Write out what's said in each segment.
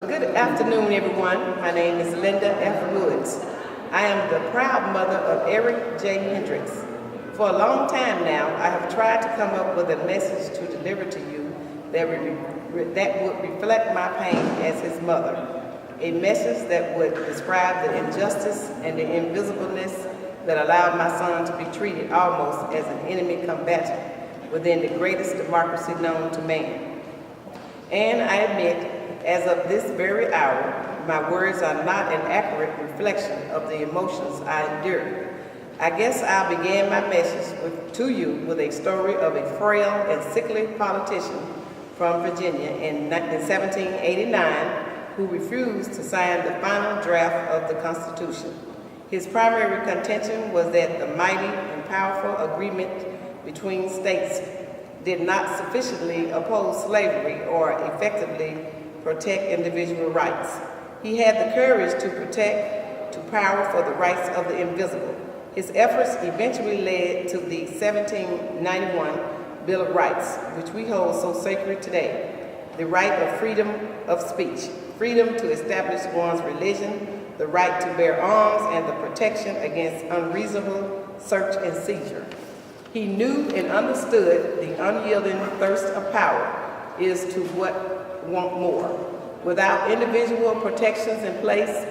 Good afternoon, everyone. My name is Linda F. Woods. I am the proud mother of Erick J. Hendricks. For a long time now, I have tried to come up with a message to deliver to you that would reflect my pain as his mother. A message that would describe the injustice and the invisibleness that allowed my son to be treated almost as an enemy combatant within the greatest democracy known to man. And I admit, as of this very hour, my words are not an accurate reflection of the emotions I endured. I guess I'll begin my message to you with a story of a frail and sickly politician from Virginia in 1789 who refused to sign the final draft of the Constitution. His primary contention was that the mighty and powerful agreement between states did not sufficiently oppose slavery or effectively protect individual rights. He had the courage to power for the rights of the invisible. His efforts eventually led to the 1791 Bill of Rights, which we hold so sacred today. The right of freedom of speech, freedom to establish one's religion, the right to bear arms, and the protection against unreasonable search and seizure. He knew and understood the unyielding thirst of power is to want more. Without individual protections in place,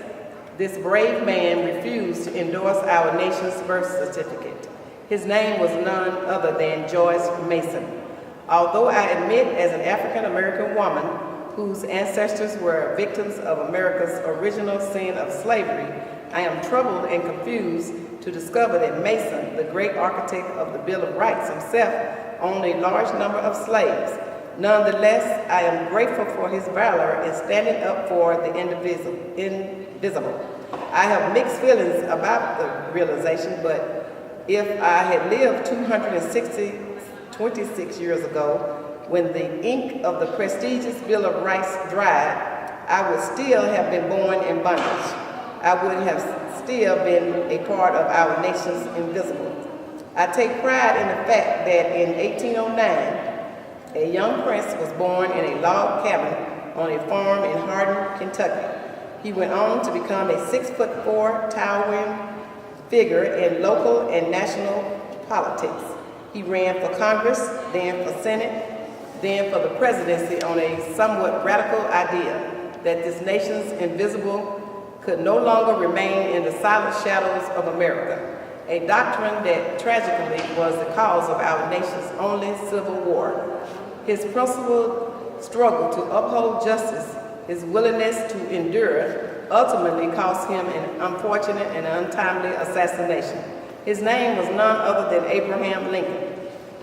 this brave man refused to endorse our nation's birth certificate. His name was none other than Joyce Mason. Although I admit, as an African-American woman whose ancestors were victims of America's original sin of slavery, I am troubled and confused to discover that Mason, the great architect of the Bill of Rights himself, owned a large number of slaves. Nonetheless, I am grateful for his valor in standing up for the invisible. I have mixed feelings about the realization, but if I had lived 26 years ago, when the ink of the prestigious Bill of Rights dried, I would still have been born in bondage. I would have still been a part of our nation's invisible. I take pride in the fact that in 1809, a young prince was born in a log cabin on a farm in Hardin, Kentucky. He went on to become a 6'4" towering figure in local and national politics. He ran for Congress, then for Senate, then for the presidency on a somewhat radical idea that this nation's invisible could no longer remain in the silent shadows of America, a doctrine that tragically was the cause of our nation's only civil war. His principled struggle to uphold justice, his willingness to endure, ultimately cost him an unfortunate and untimely assassination. His name was none other than Abraham Lincoln.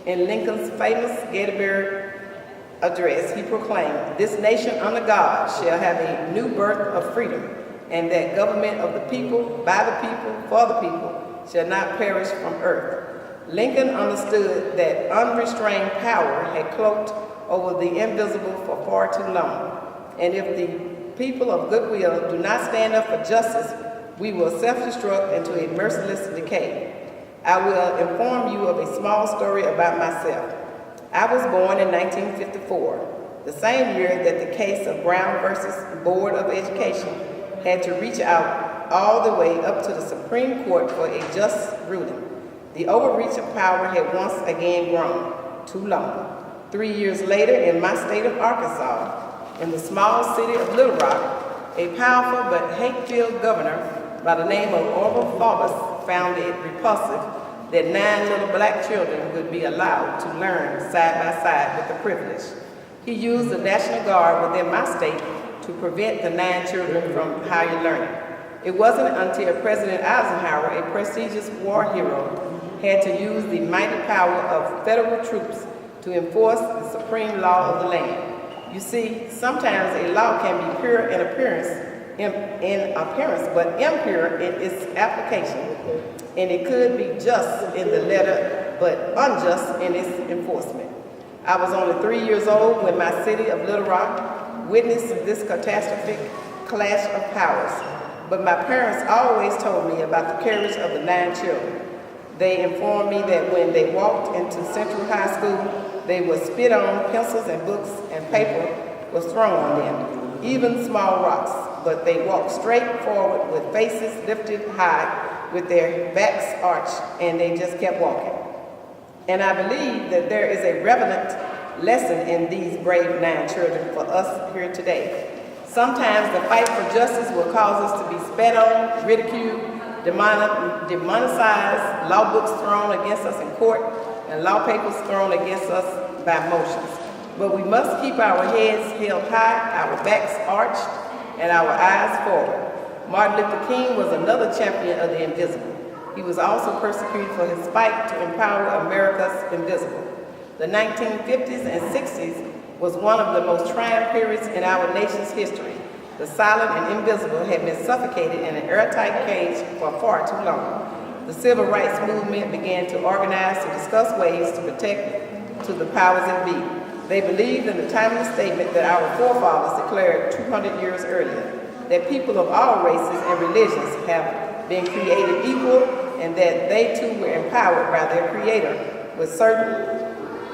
In Lincoln's famous Gettysburg Address, he proclaimed, "This nation under God shall have a new birth of freedom, and that government of the people, by the people, for the people, shall not perish from earth." Lincoln understood that unrestrained power had cloaked over the invisible for far too long. And if the people of goodwill do not stand up for justice, we will self-destruct into a merciless decay. I will inform you of a small story about myself. I was born in 1954, the same year that the case of Brown versus Board of Education had to reach out all the way up to the Supreme Court for a just ruling. The overreach of power had once again grown too long. 3 years later, in my state of Arkansas, in the small city of Little Rock, a powerful but hate-filled governor by the name of Orville Faubus found it repulsive that 9 little black children would be allowed to learn side by side with the privilege. He used the National Guard within my state to prevent the 9 children from higher learning. It wasn't until President Eisenhower, a prestigious war hero, had to use the mighty power of federal troops to enforce the supreme law of the land. You see, sometimes a law can be pure in appearance, but impure in its application, and it could be just in the letter, but unjust in its enforcement. I was only 3 years old when my city of Little Rock witnessed this catastrophic clash of powers, but my parents always told me about the courage of the 9 children. They informed me that when they walked into Central High School, they would spit on pencils and books, and paper was thrown on them. even small rocks, but they walked straight forward with faces lifted high, with their backs arched, and they just kept walking. And I believe that there is a relevant lesson in these brave 9 children for us here today. Sometimes the fight for justice will cause us to be spat on, ridiculed, demonetized, law books thrown against us in court, and law papers thrown against us by motions. But we must keep our heads held high, our backs arched, and our eyes forward. Martin Luther King was another champion of the invisible. He was also persecuted for his fight to empower America's invisible. The 1950s and 60s was one of the most trying periods in our nation's history. The silent and invisible had been suffocated in an airtight cage for far too long. The civil rights movement began to organize to discuss ways to protect to the powers that be. They believed in the timeless statement that our forefathers declared 200 years earlier, that people of all races and religions have been created equal and that they too were empowered by their Creator with certain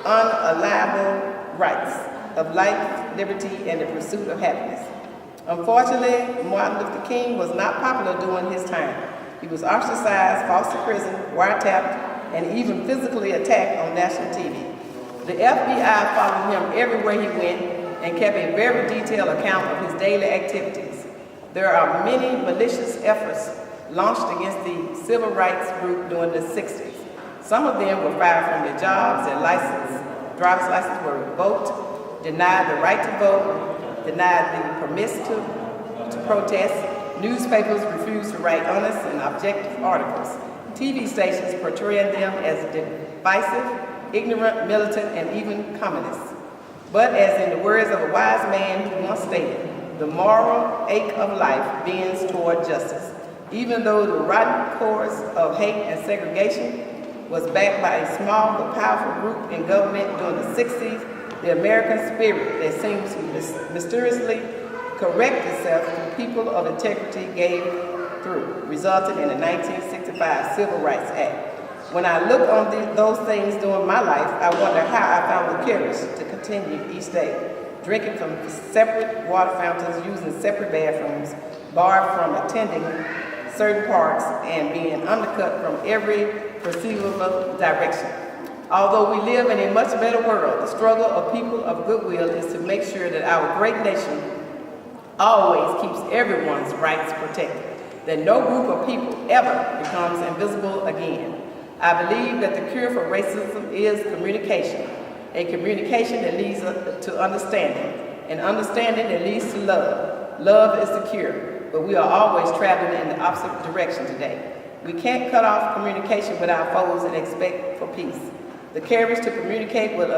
unalienable rights of life, liberty, and the pursuit of happiness. Unfortunately, Martin Luther King was not popular during his time. He was ostracized, forced to prison, wiretapped, and even physically attacked on national TV. The FBI followed him everywhere he went and kept a very detailed account of his daily activities. There are many malicious efforts launched against the civil rights group during the 60s. Some of them were fired from their jobs, their driver's licenses were revoked, denied the right to vote, denied the permits to protest. Newspapers refused to write honest and objective articles. TV stations portrayed them as divisive, ignorant, militant, and even communists. But as in the words of a wise man who once stated, the moral ache of life bends toward justice. Even though the rotten course of hate and segregation was backed by a small but powerful group in government during the 60s, the American spirit that seems to mysteriously correct itself through people of integrity gave through, resulting in the 1965 Civil Rights Act. When I look on those things during my life, I wonder how I found the courage to continue each day, drinking from separate water fountains, using separate bathrooms, barred from attending certain parks, and being undercut from every perceivable direction. Although we live in a much better world, the struggle of people of goodwill is to make sure that our great nation always keeps everyone's rights protected, that no group of people ever becomes invisible again. I believe that the cure for racism is communication, a communication that leads to understanding, an understanding that leads to love. Love is the cure, but we are always traveling in the opposite direction today. We can't cut off communication with our foes and expect for peace. The courage to communicate with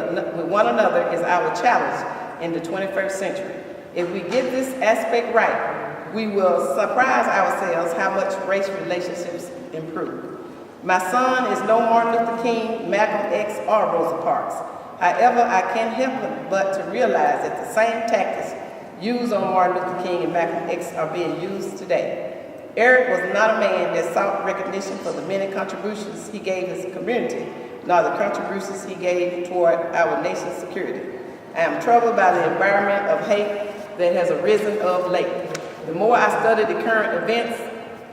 one another is our challenge in the 21st century. If we get this aspect right, we will surprise ourselves how much race relationships improve. My son is no Martin Luther King, Malcolm X, or Rosa Parks. However, I can't help but to realize that the same tactics used on Martin Luther King and Malcolm X are being used today. Erick was not a man that sought recognition for the many contributions he gave his community, nor the contributions he gave toward our nation's security. I am troubled by the environment of hate that has arisen of late. The more I study the current events,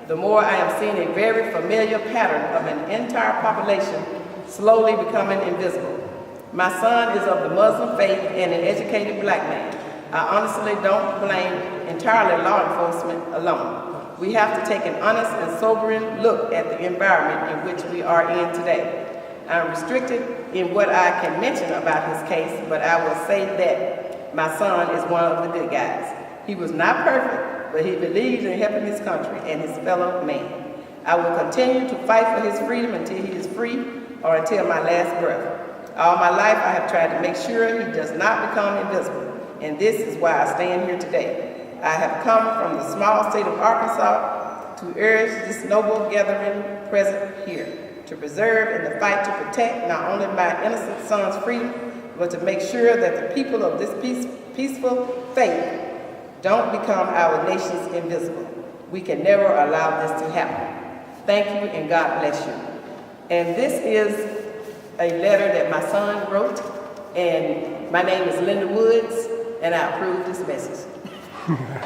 the more I am seeing a very familiar pattern of an entire population slowly becoming invisible. My son is of the Muslim faith and an educated black man. I honestly don't blame entirely law enforcement alone. We have to take an honest and sobering look at the environment in which we are in today. I'm restricted in what I can mention about his case, but I will say that my son is one of the good guys. He was not perfect, but he believes in helping his country and his fellow man. I will continue to fight for his freedom until he is free or until my last breath. All my life I have tried to make sure he does not become invisible, and this is why I stand here today. I have come from the small state of Arkansas to urge this noble gathering present here to preserve in the fight to protect not only my innocent son's freedom, but to make sure that the people of this peaceful faith don't become our nation's invisible. We can never allow this to happen. Thank you and God bless you. And this is a letter that my son wrote, and my name is Linda Woods, and I approve this message. Tired?